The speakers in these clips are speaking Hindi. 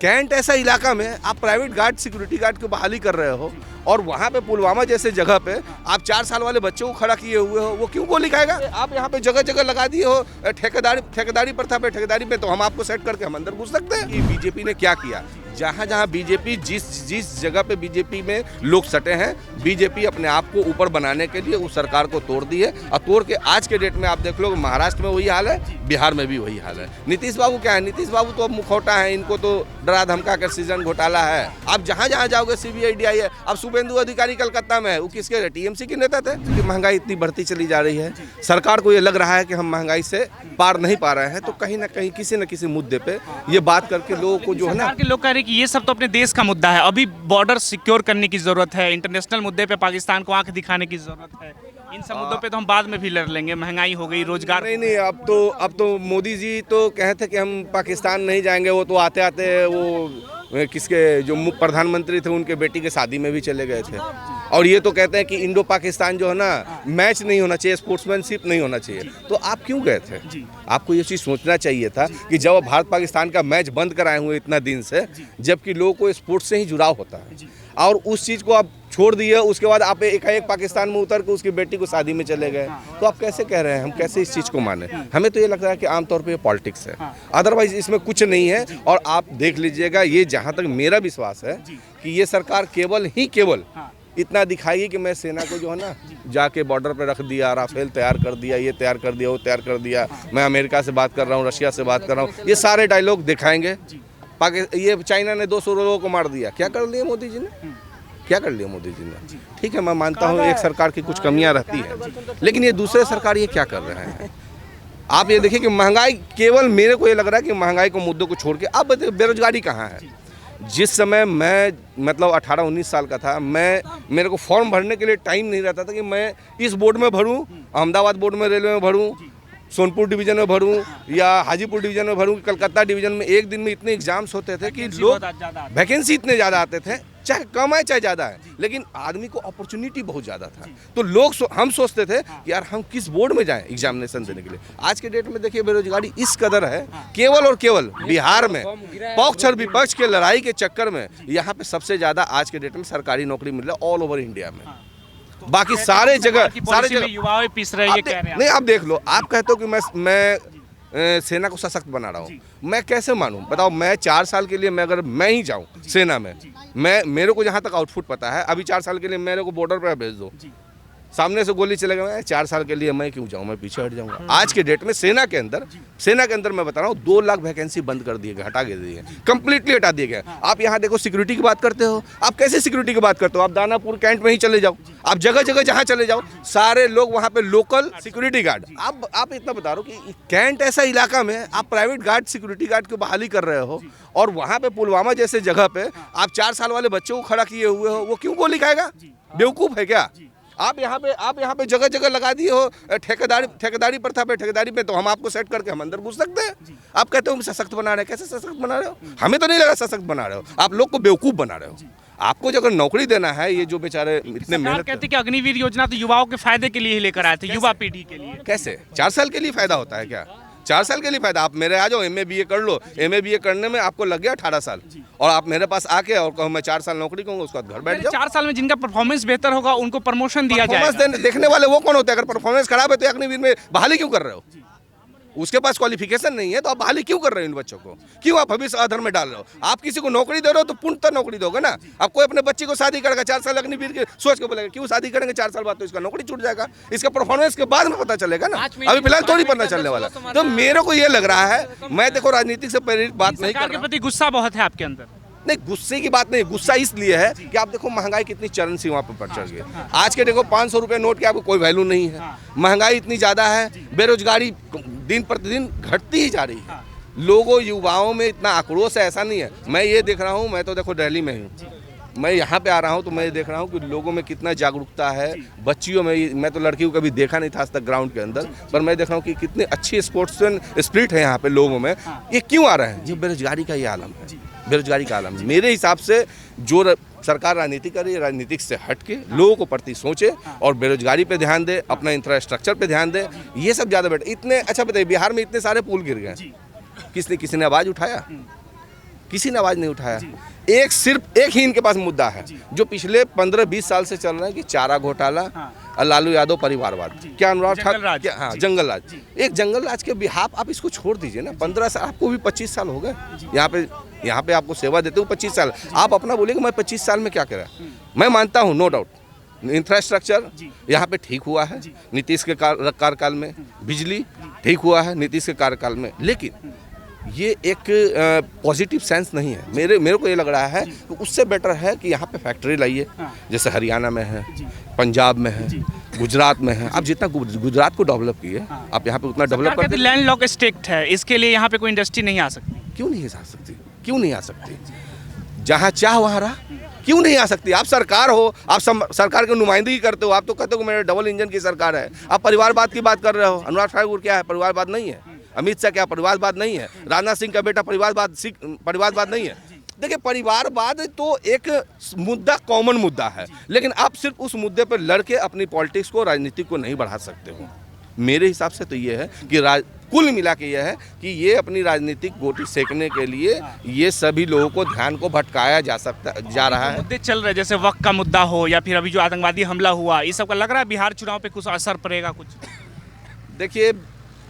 कैंट ऐसा इलाका में आप प्राइवेट गार्ड सिक्योरिटी गार्ड की बहाली कर रहे हो और वहाँ पे पुलवामा जैसे जगह पे आप 4 साल वाले बच्चों को खड़ा किए हुए हो, वो क्यों गोली खाएगा? आप यहाँ पे जगह जगह लगा दिए हो ठेकेदारी प्रथा पे, ठेकेदारी पे, तो हम आपको सेट करके हम अंदर घुस सकते हैं कि बीजेपी ने क्या किया। जहाँ जहाँ बीजेपी जिस जगह पे बीजेपी में लोग सटे हैं, बीजेपी अपने आप को ऊपर बनाने के लिए उस सरकार को तोड़ दी है और तोड़ के आज के डेट में आप देख लो महाराष्ट्र में वही हाल है, बिहार में भी वही हाल है। नीतीश बाबू क्या है? नीतीश बाबू तो अब मुखौटा है, इनको तो डरा धमका कर सीजन घोटाला है। आप जहाँ जहाँ जाओगे CBI DI है। अब शुभेंदु अधिकारी कलकत्ता में है, वो किसके? TMC के नेता थे। महंगाई इतनी बढ़ती चली जा रही है, सरकार को ये लग रहा है कि हम महंगाई से पार नहीं पा रहे हैं, तो कहीं ना कहीं किसी न किसी मुद्दे पे ये बात करके लोगों को जो है ना, लोग कह रहे हैं कि ये सब तो अपने देश का मुद्दा है, अभी बॉर्डर सिक्योर करने की जरूरत है, इंटरनेशनल मुद्दे पे पाकिस्तान को आंख दिखाने की जरूरत है, इन सब मुद्दों पे तो हम बाद में भी लड़ लेंगे, महंगाई हो गई, रोजगार। नहीं, अब तो मोदी जी तो कहे थे कि हम पाकिस्तान नहीं जाएंगे, वो तो आते आते वो किसके जो प्रधानमंत्री थे उनके बेटी के शादी में भी चले गए थे। और ये तो कहते हैं कि इंडो पाकिस्तान जो है ना, मैच नहीं होना चाहिए, स्पोर्ट्समैनशिप नहीं होना चाहिए। तो आप क्यों गए थे? आपको ये चीज़ सोचना चाहिए था कि जब भारत पाकिस्तान का मैच बंद कराए हुए इतना दिन से, जबकि लोगों को स्पोर्ट्स से ही जुड़ाव होता है, और उस चीज़ को आप छोड़ दिए, उसके बाद आप एकाएक पाकिस्तान में उतर के उसकी बेटी को शादी में चले गए, तो आप कैसे कह रहे हैं? हम कैसे इस चीज़ को माने? हमें तो ये लग रहा है कि आमतौर पे ये पॉलिटिक्स है, अदरवाइज इसमें कुछ नहीं है। और आप देख लीजिएगा, ये जहाँ तक मेरा विश्वास है कि ये सरकार केवल इतना दिखाएगी कि मैं सेना को जो है ना जाके बॉर्डर पे रख दिया, राफेल तैयार कर दिया, ये तैयार कर दिया, वो तैयार कर दिया, मैं अमेरिका से बात कर रहा हूँ, रशिया से बात कर रहा हूँ, ये सारे डायलॉग दिखाएंगे। ये चाइना ने 200 लोगों को मार दिया, क्या कर लिया मोदी जी ने? क्या कर लिया मोदी जी ने? ठीक है, मैं मानता हूँ एक सरकार की कुछ कमियां रहती हैं, लेकिन ये दूसरे सरकार ये क्या कर रहे हैं? आप ये देखिए कि महंगाई, केवल मेरे को ये लग रहा है कि महंगाई को मुद्दों को छोड़ के अब बेरोजगारी कहाँ है? जिस समय मैं मतलब 18-19 साल का था, मेरे को फॉर्म भरने के लिए टाइम नहीं रहता था कि मैं इस बोर्ड में भरूं, अहमदाबाद बोर्ड में रेलवे में भरूं, सोनपुर डिवीजन में भरूं या हाजीपुर डिवीजन में भरूं, कलकत्ता डिवीजन में। एक दिन में इतने एग्जाम्स होते थे कि लोग, वैकेंसी इतने ज़्यादा आते थे, चाहे कम है चाहे ज़्यादा है, लेकिन आदमी को अपॉर्चुनिटी बहुत ज़्यादा था। तो लोग हम सोचते थे कि यार हम किस बोर्ड में जाएं एग्जामिनेशन देने के लिए। आज के डेट में देखिए बेरोजगारी इस कदर है, केवल और केवल बिहार में पक्ष और विपक्ष के लड़ाई के चक्कर में यहाँ पे सबसे ज़्यादा आज के डेट में सरकारी नौकरी मिल रहा है ऑल ओवर इंडिया में। बाकी सारे जगह युवा पिस रहे हैं। नहीं, आप देख लो, आप कहते हो कि मैं सेना को सशक्त बना रहा हूँ, मैं कैसे मानूं? बताओ, मैं 4 साल के लिए अगर मैं ही जाऊं सेना में, मेरे को जहाँ तक आउटपुट पता है, अभी 4 साल के लिए मेरे को बॉर्डर पर भेज दो, सामने से गोली चलेगा, मैं 4 साल के लिए मैं क्यों जाऊँ? मैं पीछे हट जाऊँगा। आज के डेट में सेना के अंदर मैं बता रहा हूँ 2 लाख वैकेंसी बंद कर दिए गए, हटा के दिए, कंप्लीटली हटा दिए गए। आप यहाँ देखो, सिक्योरिटी की बात करते हो, आप कैसे सिक्योरिटी की बात करते हो? आप दानापुर कैंट में ही चले जाओ, आप जगह जगह जहाँ चले जाओ, सारे लोग वहाँ पे लोकल सिक्योरिटी गार्ड। आप इतना बता रहे हो कि कैंट ऐसा इलाका में आप प्राइवेट गार्ड सिक्योरिटी गार्ड की बहाली कर रहे हो और वहाँ पे पुलवामा जैसे जगह पे आप 4 साल वाले बच्चों को खड़ा किए हुए हो, वो क्यों गोली खाएगा? बेवकूफ़ है क्या? आप यहाँ पे जगह जगह लगा दिए हो ठेकेदारी प्रथा पे, ठेकेदारी पे, तो हम आपको सेट करके हम अंदर घुस सकते हैं। आप कहते हो हम सशक्त बना रहे हैं, कैसे सशक्त बना रहे हो? हमें तो नहीं लगा सशक्त बना रहे हो, आप लोग को बेवकूफ़ बना रहे हो। आपको जो अगर नौकरी देना है, ये जो बेचारे इतने मेहनत कहते हैं कि अग्निवीर योजना तो युवाओं के फायदे के लिए ही लेकर आए थे, युवा पीढ़ी के लिए। कैसे 4 साल के लिए फायदा होता है क्या? 4 साल के लिए फायदा? आप मेरे आ जाओ, MA BA कर लो, MA BA करने में आपको लग गया 18 साल, और आप मेरे पास आके और कहो मैं 4 साल नौकरी करूँगा, उसके बाद घर बैठ जाओ। 4 साल में जिनका परफॉर्मेंस बेहतर होगा उनको प्रमोशन दिया जाएगा। देखने वाले वो कौन होते हैं? अगर परफॉर्मेंस खराब है तो अग्निवीर में बहाली क्यों कर रहे हो? उसके पास क्वालिफिकेशन नहीं है तो आप बहाली क्यों कर रहे हो इन बच्चों को? क्यों आप भविष्य अधर्म में डाल रहे हो? आप किसी को नौकरी दे रहे हो तो पूर्णतः नौकरी दोगे ना। आप कोई अपने बच्चे को शादी करेगा 4 साल अग्निवीर के सोच के बोलेगा, क्यों शादी करेंगे 4 साल बाद तो इसका नौकरी छूट जाएगा, इसका परफॉर्मेंस के बाद में पता चलेगा ना, अभी फिलहाल थोड़ी पता चलने वाला। तो मेरे को ये लग रहा है, मैं देखो राजनीतिक से प्रेरित बात नहीं कर रहा, गुस्सा बहुत है आपके अंदर। नहीं, गुस्से की बात नहीं, गुस्सा इसलिए है कि आप देखो महंगाई कितनी चरम सीमा पर चढ़ गई। आज के देखो 500 रुपये नोट की आपको कोई वैल्यू नहीं है, महंगाई इतनी ज़्यादा है, बेरोजगारी दिन प्रतिदिन घटती ही जा रही है, लोगों युवाओं में इतना आक्रोश है, ऐसा नहीं है। मैं ये देख रहा हूँ, मैं तो देखो दिल्ली में हूँ, मैं यहाँ पे आ रहा हूँ तो मैं देख रहा हूँ कि लोगों में कितना जागरूकता है, बच्चियों में। मैं तो लड़की को कभी देखा नहीं था आज तक ग्राउंड के अंदर, पर मैं देख रहा हूँ कि कितने अच्छी स्पोर्ट्समैन स्पिरिट है यहाँ पे लोगों में। ये क्यों आ रहे हैं? ये बेरोजगारी का ये आलम है, बेरोजगारी का आलम। मेरे हिसाब से जो सरकार राजनीति कर रही है, राजनीतिक से हट के लोगों को प्रति सोचे और बेरोजगारी पे ध्यान दे, अपना इंफ्रास्ट्रक्चर पे ध्यान दे, ये सब ज़्यादा बेटर। इतने अच्छा बताइए, बिहार में इतने सारे पुल गिर गए, किसी ने आवाज़ उठाया? किसी ने आवाज़ नहीं उठाया। सिर्फ एक ही इनके पास मुद्दा है जो पिछले 15-20 साल से चल रहा है कि चारा घोटाला और लालू यादव परिवारवाद। क्या अनुराग ठाकुर, क्या, हाँ, जंगल राज। एक जंगल राज के बिहाफ आप इसको छोड़ दीजिए ना। 15 साल, आपको भी 25 साल हो गए यहाँ पे आपको सेवा देते हो 25 साल। आप अपना बोलेंगे मैं 25 साल में क्या करा। मैं मानता हूँ, नो डाउट, इंफ्रास्ट्रक्चर यहाँ पे ठीक हुआ है नीतीश के कार्यकाल में, बिजली ठीक हुआ है नीतीश के कार्यकाल में, लेकिन ये एक पॉजिटिव सेंस नहीं है। मेरे को ये लग रहा है कि उससे बेटर है कि यहाँ पे फैक्ट्री लाइए, जैसे हरियाणा में है, पंजाब में है, गुजरात में है। आप जितना गुजरात को डेवलप किए, आप यहाँ पे उतना डेवलप करते। लैंड लॉक स्टेट है, इसके लिए यहाँ पे कोई इंडस्ट्री नहीं आ सकती। क्यों नहीं आ सकती? क्यों नहीं आ सकती? जहाँ चाह वहाँ रहा, क्यों नहीं आ सकती? आप सरकार हो, आप सरकार की नुमाइंदगी करते हो। आप तो कहते हो मेरे डबल इंजन की सरकार है। आप परिवारवाद की बात कर रहे हो। अनुराग ठाकुर क्या है? परिवारवाद नहीं है। अमित शाह क्या परिवारवाद नहीं है? राजनाथ सिंह का बेटा परिवारवाद नहीं है। देखिए, परिवारवाद तो एक मुद्दा, कॉमन मुद्दा है, लेकिन आप सिर्फ उस मुद्दे पर लड़के अपनी पॉलिटिक्स को, राजनीति को नहीं बढ़ा सकते हो। मेरे हिसाब से तो ये है कि कुल मिला के यह है कि ये अपनी राजनीतिक गोटी सेकने के लिए ये सभी लोगों को ध्यान को भटकाया जा रहा है। मुद्दे चल रहे, जैसे वक्त का मुद्दा हो या फिर अभी जो आतंकवादी हमला हुआ, ये सब का लग रहा है बिहार चुनाव पे कुछ असर पड़ेगा? कुछ देखिए,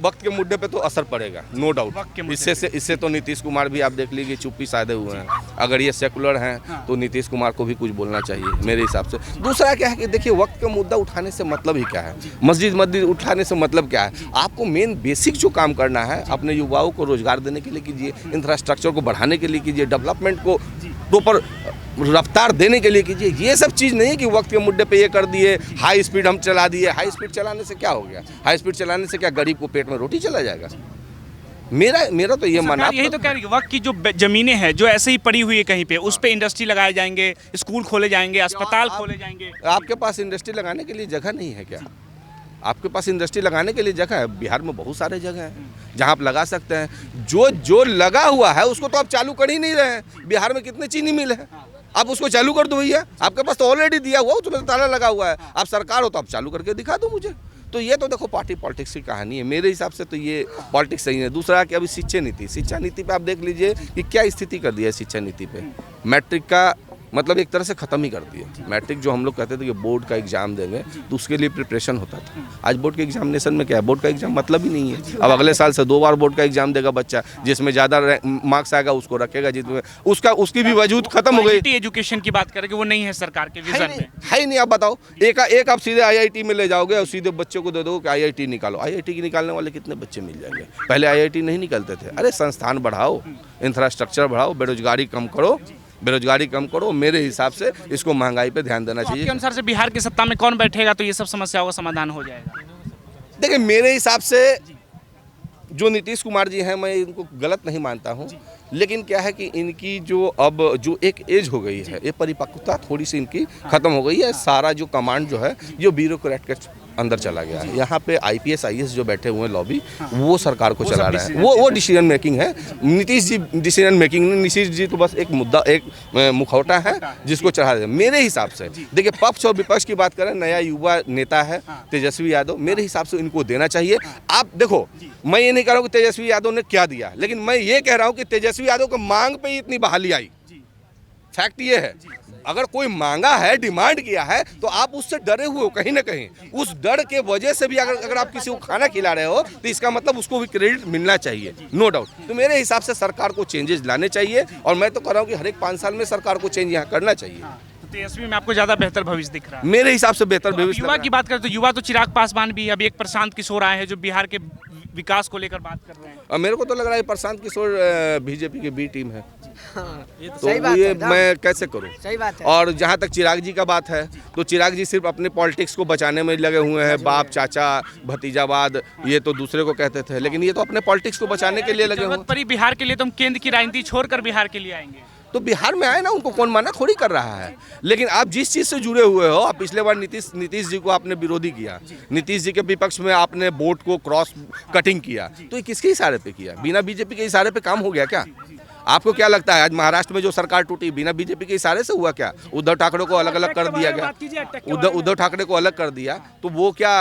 वक्त के मुद्दे पे तो असर पड़ेगा, नो डाउट। इससे तो नीतीश कुमार भी आप देख लीजिए चुप्पी साधे हुए हैं। अगर ये सेकुलर हैं तो नीतीश कुमार को भी कुछ बोलना चाहिए मेरे हिसाब से। दूसरा क्या है कि देखिए, वक्त का मुद्दा उठाने से मतलब ही क्या है? मस्जिद उठाने से मतलब क्या है? आपको मेन बेसिक जो काम करना है, अपने युवाओं को रोजगार देने के लिए कीजिए, इंफ्रास्ट्रक्चर को बढ़ाने के लिए कीजिए, डेवलपमेंट को प्रॉपर रफ्तार देने के लिए कीजिए। ये सब चीज़ नहीं कि वक्त के मुद्दे पे ये कर दिए, हाई स्पीड हम चला दिए। हाई स्पीड चलाने से क्या हो गया? हाई स्पीड चलाने से क्या गरीब को पेट में रोटी चला जाएगा? मेरा तो ये मानना, यही तो कह रही है, वक्त की जो जमीनें हैं जो ऐसे ही पड़ी हुई है कहीं पे, उस पे इंडस्ट्री लगाए जाएंगे, स्कूल खोले जाएंगे, अस्पताल खोले जाएंगे। आपके पास इंडस्ट्री लगाने के लिए जगह नहीं है क्या? आपके पास इंडस्ट्री लगाने के लिए जगह है। बिहार में बहुत सारे जगह हैं जहां आप लगा सकते हैं। जो लगा हुआ है उसको तो आप चालू कर ही नहीं रहे हैं। बिहार में कितने चीनी मिल है? आप उसको चालू कर दो भैया, आपके पास तो ऑलरेडी दिया हुआ, उसमें ताला लगा हुआ है। आप सरकार हो तो आप चालू करके दिखा दो मुझे। तो ये तो देखो पार्टी पॉलिटिक्स की कहानी है। मेरे हिसाब से तो ये पॉलिटिक्स सही है। दूसरा कि अभी शिक्षा नीति पे आप देख लीजिए कि क्या स्थिति कर दी है शिक्षा नीति पे। मैट्रिक का मतलब एक तरह से ख़त्म ही कर दिया। मैट्रिक जो हम लोग कहते थे कि बोर्ड का एग्जाम देंगे तो उसके लिए प्रिपरेशन होता था। आज बोर्ड के एग्जामिनेशन में क्या है? बोर्ड का एग्जाम मतलब ही नहीं है। अब अगले साल से 2 बार बोर्ड का एग्जाम देगा बच्चा, जिसमें ज़्यादा मार्क्स आएगा उसको रखेगा, जिसमें उसकी भी वजूद खत्म हो गई। एजुकेशन की बात करें कि वो नहीं है सरकार के विजन में, है ही नहीं। आप बताओ, एक आप सीधे IIT में ले जाओगे और सीधे बच्चों को दे दो कि IIT निकालो। IIT की निकालने वाले कितने बच्चे मिल जाएंगे? पहले IIT नहीं निकलते थे। अरे संस्थान बढ़ाओ, इंफ्रास्ट्रक्चर बढ़ाओ, बेरोजगारी कम करो। मेरे हिसाब से इसको महंगाई पे ध्यान देना चाहिए। आपके अनुसार से बिहार की सत्ता में कौन बैठेगा तो ये सब समस्याओं का समाधान हो जाएगा? देखिए, मेरे हिसाब से जो नीतीश कुमार जी हैं, मैं इनको गलत नहीं मानता हूं, लेकिन क्या है कि इनकी जो एक एज हो गई है, ये परिपक्वता थोड़ी सी इनकी खत्म हो गई है। सारा जो कमांड जो है जो ब्यूरोक्रेट के अंदर चला गया है। यहाँ पे IPS IAS जो बैठे हुए हैं लॉबी, वो सरकार को चला रहा है। वो डिसीजन मेकिंग है। नीतीश जी डिसीजन मेकिंग नहीं। नीतीश जी तो बस एक मुखौटा है जिसको चढ़ा दे। मेरे हिसाब से देखिए, पक्ष और विपक्ष की बात करें, नया युवा नेता है तेजस्वी यादव, मेरे हिसाब से इनको देना चाहिए। आप देखो, मैं ये नहीं कह रहा हूँ कि तेजस्वी यादव ने क्या दिया, लेकिन मैं ये कह रहा हूँ कि तेजस्वी यादव को मांग पे इतनी बहाली आई। फैक्ट ये है, अगर कोई मांगा है, डिमांड किया है, तो आप उससे डरे हुए हो कहीं ना कहीं। उस डर के वजह से भी अगर आप किसी को खाना खिला रहे हो तो इसका मतलब उसको भी क्रेडिट मिलना चाहिए, नो डाउट। तो मेरे हिसाब से सरकार को चेंजेस लाने चाहिए, और मैं तो कह रहा हूँ कि हर एक 5 साल में सरकार को चेंज यहाँ करना चाहिए। तेजस्वी में आपको ज्यादा बेहतर भविष्य दिख रहा है? मेरे हिसाब से बेहतर भविष्य। युवा की बात करें तो युवा तो चिराग पासवान भी, अभी एक प्रशांत किशोर आए हैं जो बिहार के विकास को लेकर बात कर रहे हैं। और मेरे को तो लग रहा है प्रशांत किशोर BJP के B टीम है। ये तो तो सही बात ये है, मैं कैसे करूं? सही बात है। और जहां तक चिराग जी का बात है, तो चिराग जी सिर्फ अपने पॉलिटिक्स को बचाने में लगे हुए हैं। बाप, चाचा, भतीजावाद, ये तो दूसरे को कहते थे, लेकिन ये तो अपने पॉलिटिक्स को बचाने के लिए लगे हुए हैं। परी बिहार के लिए तो हम केंद्र की राजनीति छोड़कर बिहार के लिए आएंगे। तो बिहार में आए ना, उनको कौन माना थोड़ी कर रहा है। लेकिन आप जिस चीज़ से जुड़े हुए हो, आप पिछले बार नीतीश जी को आपने विरोधी किया, नीतीश जी के विपक्ष में आपने वोट को क्रॉस कटिंग किया, तो ये किसके इशारे पे किया? बिना BJP के इशारे पे काम हो गया क्या? आपको क्या लगता है आज महाराष्ट्र में जो सरकार टूटी बिना बीजेपी के इशारे से हुआ क्या? उद्धव ठाकरे को अलग अलग कर दिया गया, उद्धव ठाकरे को अलग कर दिया, तो वो क्या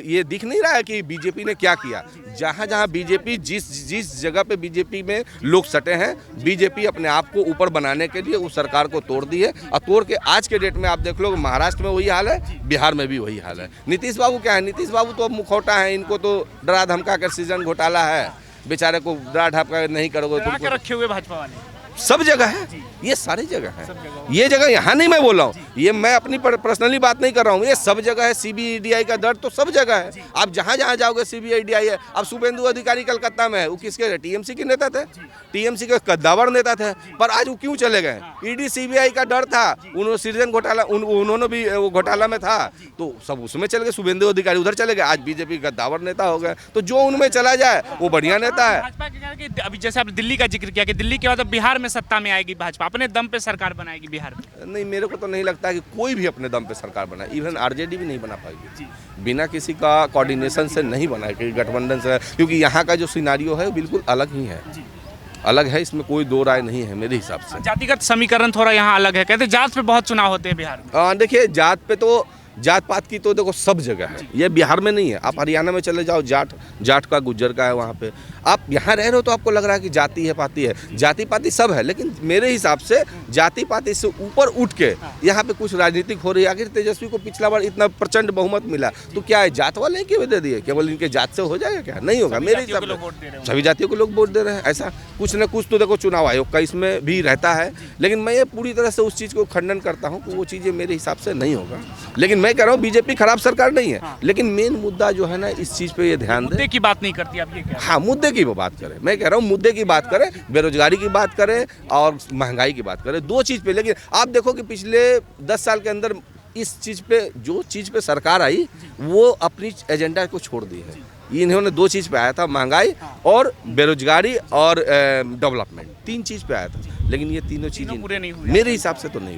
ये दिख नहीं रहा है कि बीजेपी ने क्या किया? जहाँ जहाँ बीजेपी जिस जगह पे बीजेपी में लोग सटे हैं, बीजेपी अपने आप को ऊपर बनाने के लिए उस सरकार को तोड़ दी है। और तोड़ के आज के डेट में आप देख लो महाराष्ट्र में वही हाल है, बिहार में भी वही हाल है। नीतीश बाबू क्या है? नीतीश बाबू तो अब मुखौटा है, इनको तो डरा धमका कर सृजन घोटाला है, बेचारे को डरा धमका नहीं करोगे तुमको रखे हुए भाजपा वाले सब जगह है, ये सारी जगह है। ये जगह यहाँ नहीं मैं बोल रहा हूँ, ये मैं अपनी पर्सनली बात नहीं कर रहा हूँ, ये सब जगह है। सीबीआई का दर्द तो सब जगह है। आप जहाँ जहाँ जाओगे सीबीआई है। अब शुभेंदु अधिकारी कलकत्ता में है, वो किसके? टीएमसी के नेता थे, टीएमसी के कद्दावर नेता थे, पर आज वो क्यों चले गए? ईडी सीबीआई का डर था, उन्होंने सृजन घोटाला, उन्होंने भी वो घोटाला में था तो सब उसमें चले गए। शुभेंदु अधिकारी उधर चले गए, आज बीजेपी कद्दावर नेता हो गए। तो जो उनमें चला जाए वो बढ़िया नेता है। भाजपा के कहना कि अभी जैसे आपने दिल्ली का जिक्र किया कि दिल्ली के बाद अब बिहार में सत्ता में आएगी भाजपा, अपने दम पे सरकार बनाएगी बिहार में। नहीं, मेरे को तो नहीं लगता कि कोई भी अपने दम पे सरकार बनाए, इवन आरजेडी भी नहीं बना पाएगी बिना किसी का कोऑर्डिनेशन से नहीं बनाएगी, गठबंधन से, क्योंकि यहाँ का जो सिनारियो है बिल्कुल अलग ही है, अलग है, इसमें कोई दो राय नहीं है मेरे हिसाब से। जातिगत समीकरण थोड़ा यहाँ अलग है, कहते जात पे बहुत चुनाव होते हैं बिहार में। देखिए जात पे तो जात पात की तो देखो सब जगह है, ये बिहार में नहीं है। आप हरियाणा में चले जाओ, जाट का गुज्जर का है वहाँ पे। आप यहाँ रह रहे हो तो आपको लग रहा है कि जाति है पाति है, जाति पाति सब है, लेकिन मेरे हिसाब से जाति पाति से ऊपर उठ के यहाँ पे कुछ राजनीतिक हो रही है। आखिर तेजस्वी को पिछला बार इतना प्रचंड बहुमत मिला तो क्या है, जात वाले क्यों दे दिए? केवल इनके जात से हो जाएगा क्या? नहीं होगा मेरे हिसाब से। सभी जातियों को लोग वोट दे रहे हैं, ऐसा कुछ न कुछ तो देखो चुनाव आयोग का इसमें भी रहता है, लेकिन मैं ये पूरी तरह से उस चीज़ को खंडन करता हूँ कि वो चीज़ें मेरे हिसाब से नहीं होगा। लेकिन मैं कह रहा हूँ बीजेपी खराब सरकार नहीं है, लेकिन मेन मुद्दा जो है ना, इस चीज़ पे ये ध्यान दे। मुद्दे की बात नहीं करती आप, ये क्या? हाँ, मुद्दे की वो बात करें, मैं कह रहा हूँ मुद्दे की बात करें, बेरोजगारी की बात करें और महंगाई की बात करें, दो चीज़ पे। लेकिन आप देखो कि पिछले 10 साल के अंदर इस चीज़ पे, जो चीज़ पे सरकार आई वो अपनी एजेंडा को छोड़ दी है। इन्होंने दो चीज़ पे आया था, महंगाई और बेरोजगारी और डेवलपमेंट, तीन चीज़ पे आया था, लेकिन ये तीनों चीज़ें पूरे नहीं हुए मेरे हिसाब से तो नहीं हुए।